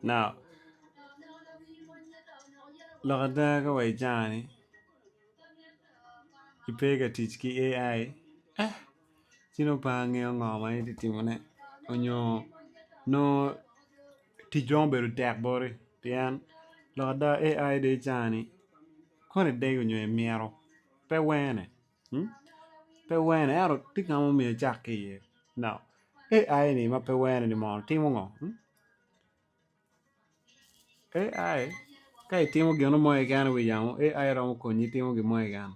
Now, loka ka wai jani ipega tich ki AI eh sino pa ng'eyo ng'oma iti timone onyo no tich dong bedo tek bori pien loka AI de jani kone dego nyo miero pe wene pe wene ero ti ng'amo miyo chak ki ye now AI ni ma pe wene ni mon timo ng'o AI ka itimo gino mo ikan wi yamo AI romo konyi timo gimo ikan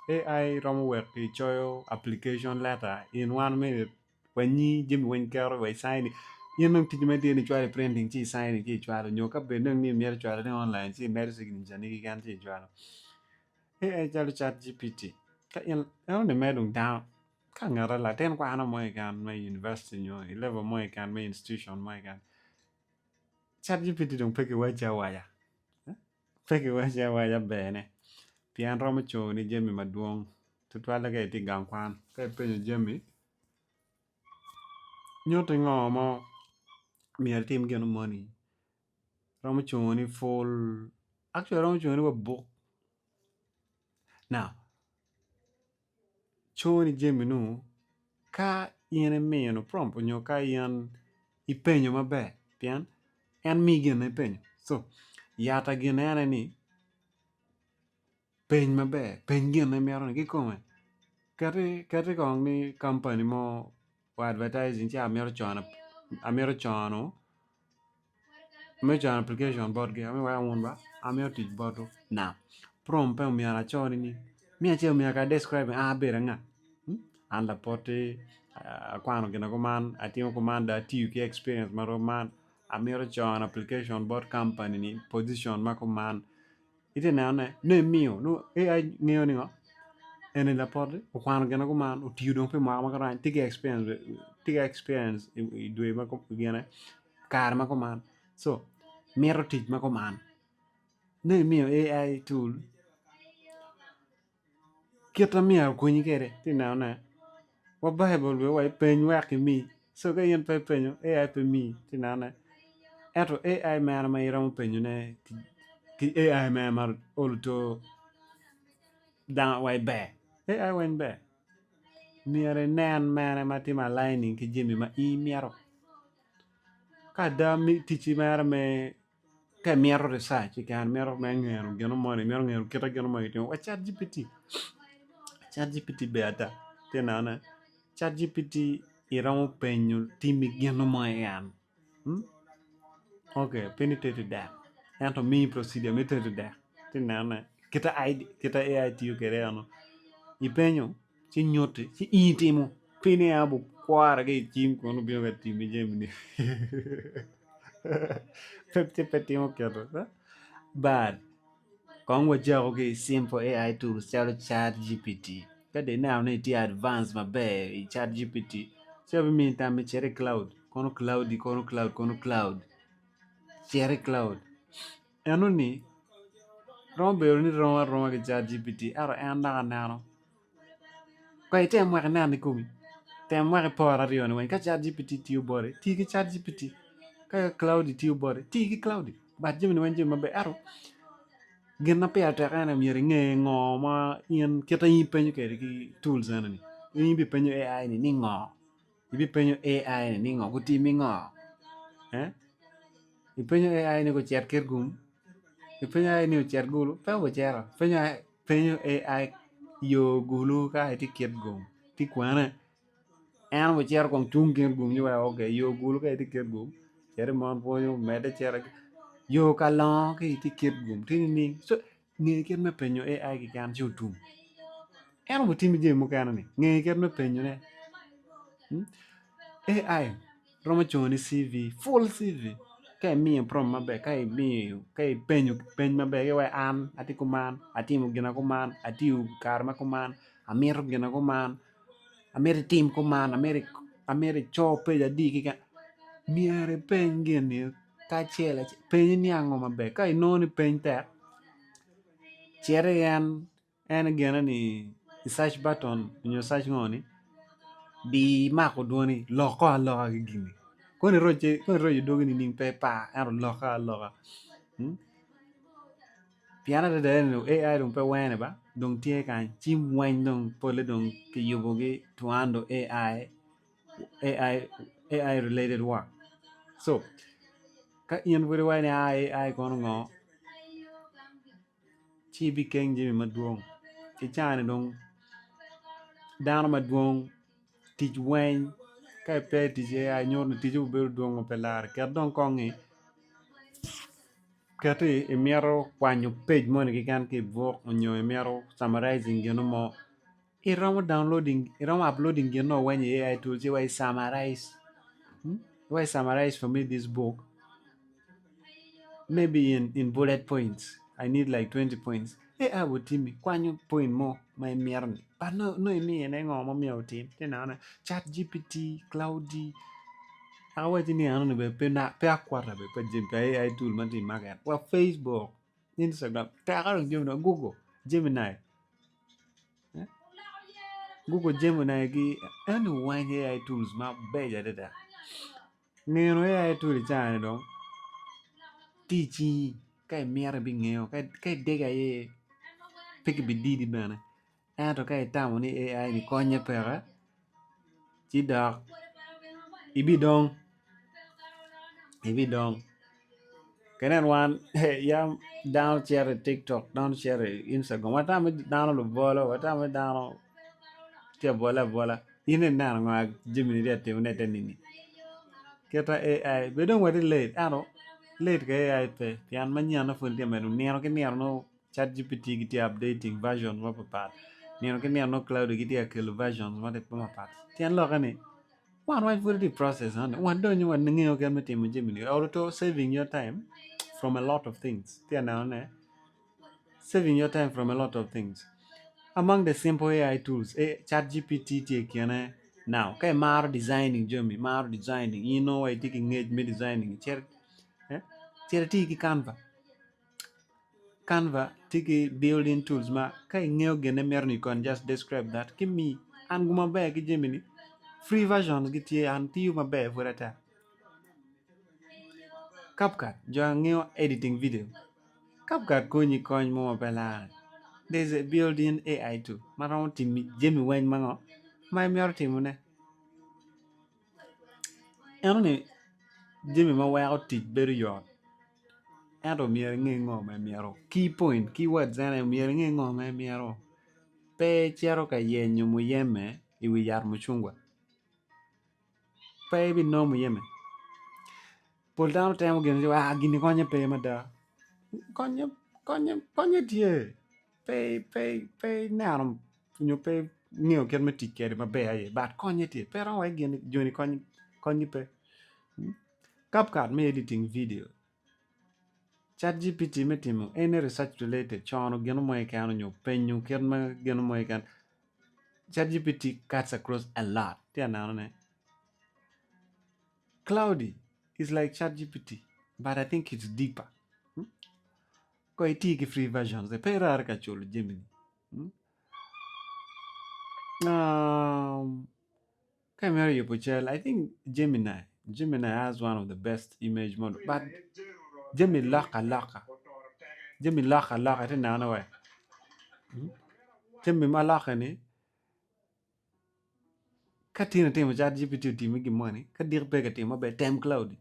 AI romo wek ichoyo application letter in 1 minute wanyi jimi wen kero we sign yin nang tij me dini chwale printing chi sign chi chwale nyo ka be nang ni mier chwale ni online chi mer signature ni kan chi chwale AI chalo chat GPT ka in ne medung down ka ngara la ten kwa na mo ikan me university nyo level mo ikan me institution mo ikan chat GPT dong peke wacha waya peke wacha waya bene pian romo cho ni jemi maduong tutwala ka iti gang kwan ka penyo jemi nyoto ngo mo mier tim geno money romo cho ni full actually romo cho ni wa book now cho ni jemi nu ka yen miyo no prompt nyo ka yen ipenyo maber pian en mi geno ipenyo so yata geno ene ni peny maber peny geno miero ni kikome kati kong ni company mo wa advertising chi amiero chono application board ge ami wa won ba amiero tich board now prompt pe miara choni ni mi ache mi ka describe bera nga an la poti kwano gina ko man atimo ko man da tiu ki experience maro man amiero chono application board company ni position ma ko man ite na ne mio no AI ngeo ni ngo ene la podi o kwano gena ko man o tiu dong pe ma ka ran tigi experience i dwe ma ko gena kar ma ko man so mero tich ma ko man ne mio AI tool kita mia kunyi kere ti na wa bible we wa pen wa ki mi so ka yen pe penyo AI pe mi ti na eto AI man ma ira mo penyo ne ki AI man mar oluto da wa be AI wen be miere nen mene ma tim aligning ki jimi ma i miero ka da mi tichi mere me ka miero research kan miero me ngero geno mo ni miero ngero kita geno mo itimo wa chat GPT be ata tenana chat GPT iramo penyo timi geno mo yan okay penetrate that and to me procedure me to that tenana kita AI tiyo kere ano ipenyo ci nyote ci itimo pini abu kwara ga tim kono biyo ga timi jemni pepte petimo kero bad kong wa jago ga simple AI tools chalo chat GPT kade now ne ti advance mabe i chat GPT so mi tami chere cloud kono cloud chere cloud eno ni rombe ni roma ga chat GPT aro anda nano ko item wa nani kumi tem wa pora rio ni ka chat GPT tiyo bore ti ki chat GPT ka cloud tiyo bore ti ki cloud ba jimi ni wanje mabe aro gin na pia ta kana mi nge ngo ma yen kita yi penyo ke ki tools na ni yi bi penyo AI ni ngo bi penyo AI ni ngo ku ti mi ngo i penyo AI ni ko chat ker gum i penyo AI ni ko chat gulu pa bo chero penyo AI yo gulu ka ti ket gum ti kwana en bo chero kong tung ker gum ni wa okay yo gulu ka ti ket gum chere mon po yo mede chero yo ka lo ke ti ket gum ti ni so nge ket me penyo AI ki kan chu tum en mo timi je mo kan ni nge ket me penyo ne AI romo choni CV full CV ka mi prom mabe ka mi ka penyo mabe ke wa an ati kuman ati mo gina kuman ati u karma kuman amir gina kuman amir team kuman amir cho pe jadi ki kan miere pen gini ka chela pen ni ango mabe ka no ni pen ta chere en gena ni search button nyo search ngoni di mako doni loko aloka gi gini Kon roje dogi ni ning pe pa aro loka. Hmm? Piana de no AI dong pe wane ba dong tie kan chim wan dong pole dong ke yubogi tuando AI AI related work. So ka ien wuri wane AI kono ngo chi bi keng jimi maduong. Chi chane dong dano maduong tij wen ka pe tij AI nyor ni tij uberu duong pe lar ker dong kongi kati imiero kwanyo page mo ni kikan ki vok onyo imiero summarizing gino mo iromo uploading gino when AI tools you summarize. Why summarize for me this book maybe in bullet points. I need like 20 points. Hey, I would team me. Kwanyo point more my mirror. But no, me and I go on my team. Then I chat GPT, Cloudy. I was in the ano be pe quarter be pe jim pe AI tool man tin magat. Well, Facebook, Instagram, ta ka jim no Google, Gemini. Eh? Google Gemini gi any one AI tools ma be ja da. Ngeno AI tool cha no teaching cái mera bi ngeo cái dega ye pek bi didi bana ato cái tamo ni AI ni konye pera ci dok ibi dong kenen wan yam down share TikTok down share Instagram wata mi down lo bolo wata mi down te bola ine na nga jimini de te ne tenini keta AI be don wadi late ano late ka AI pe pian manya na fun te menu nero ke nero no chat GPT giti updating version wa pa nero ke nero no cloud giti akel version wa de pa pat tian lo kani one right for the process and one don't you want ngi okay meti mo jimini auto saving your time from a lot of things tian na ne saving your time from a lot of things among the simple AI tools, chat GPT take now. Okay, mar designing Jeremy, mar designing. You know I taking age me designing. Cher tiki Canva tiki building tools ma. Kai ngeo gene merni kon just describe that. Give me anguma be ki Gemini. Free versions get ye and tiu ma be for that. CapCut, jo ngeo editing video. CapCut konyi mo pela. There's a built-in AI too. Marang timi Jimmy Wayne mango. My mere team ne. Eno Jimmy ma wa teach very yard. Ento mier nge ngo me miero. Key point, keywords ene mier nge ngo me miero. Pe chero ka yenyo muyeme iwi yar muchungwa. Pe bi no muyeme. Pol tano temo gini konye pe mada. Konye tie. Pe narum nyo pe ngeo ker me teach kere ma be aye. But konye tie. Pe ran wa gini joni konye pe. CapCut me editing video. ChatGPT metimo any research related chono geno moy kan nyo penyu kerma geno moy kan ChatGPT cuts across a lot ne Cloudy is like ChatGPT but I think it's deeper. Ko iti free versions the pera ka cholo Gemini. Camera you puchel I think Gemini has one of the best image model but Gemini laka te na way. Gemini ma laka ni ka tina timo chat GPT timo gimoni ka dir pe ka timo be tem cloud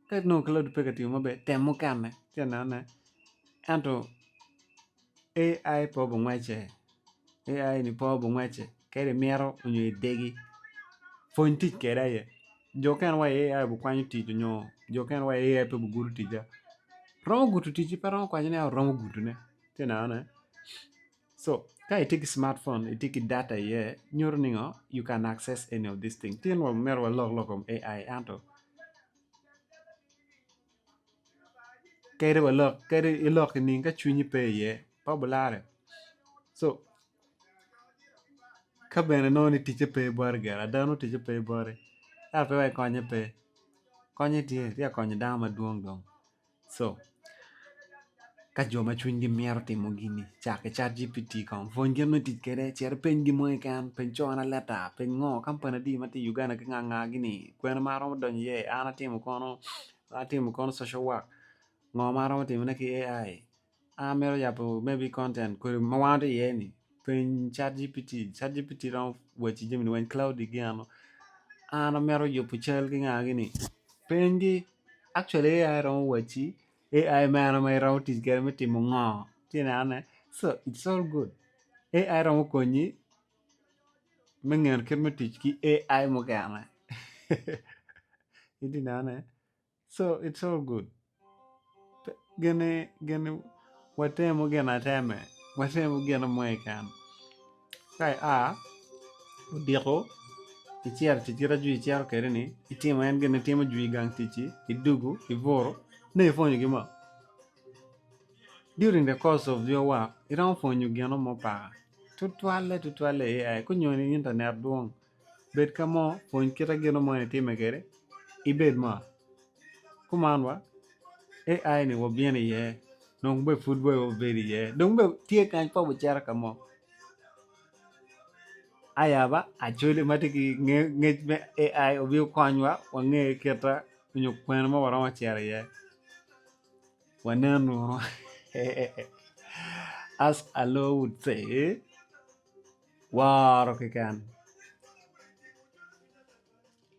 ka no cloud pe ka timo be tem mo kame tena na anto AI po bo ngwache AI ni po bo ngwache kere miero onyo degi fonti kera ye jo kan wa AI bu kwanyu ti nyo jo kan wa AI pe bu guru ti ja romo gutu ti ji pero kwanyu ne romo gutu ne tena na so you take a smartphone, you take data here, you can access any of these things. Tien wa mer wa log om AI anto. Kere wa log ni ka chunyi pe ye pa bulare. So ka bene no ni tiche pe bor gara, dano tiche pe bore. A pe wa konye tie, ya konye dama duong dong. So ka joma chunygi miero timo gini chake chat GPT kon fony gen matic kede cere peny gimoe kan peny cona leta peny ngo kampani adi mati Uganda ki nga gini kweno maromo donjo ye an atimo kono social work ngo maromo timo ne ki AI amero yapo maybe content kwe mawante ye ni peny chat GPT don wechi jemini wen cloud gi ano an amero yupo cal ki nga gini pengi actually AI ron wechi AI man my route is getting me timo ngo tinane so it's all good AI ron konyi mengen ker matich ki AI mo kana tinane so it's all good gene watemo gena teme watemo gena moy kan kai udiko ichiar tichira ju ichiar kere ni itimo en gene timo ju gang tichi idugu ivoro ne fonyo gima during the course of your work iran fonyo geno mo pa tutwale AI kunyoni internet duong bet kamo fony kita geno mo ne time kere ibed ma kumanwa AI ni wabiene ye nong be football wo beri ye dong be tie kan pa buchara kamo ayaba acholi matiki nge me AI obi konywa wange keta kunyo kweno mo wara machara ye wanenu as Alo would say waro kikan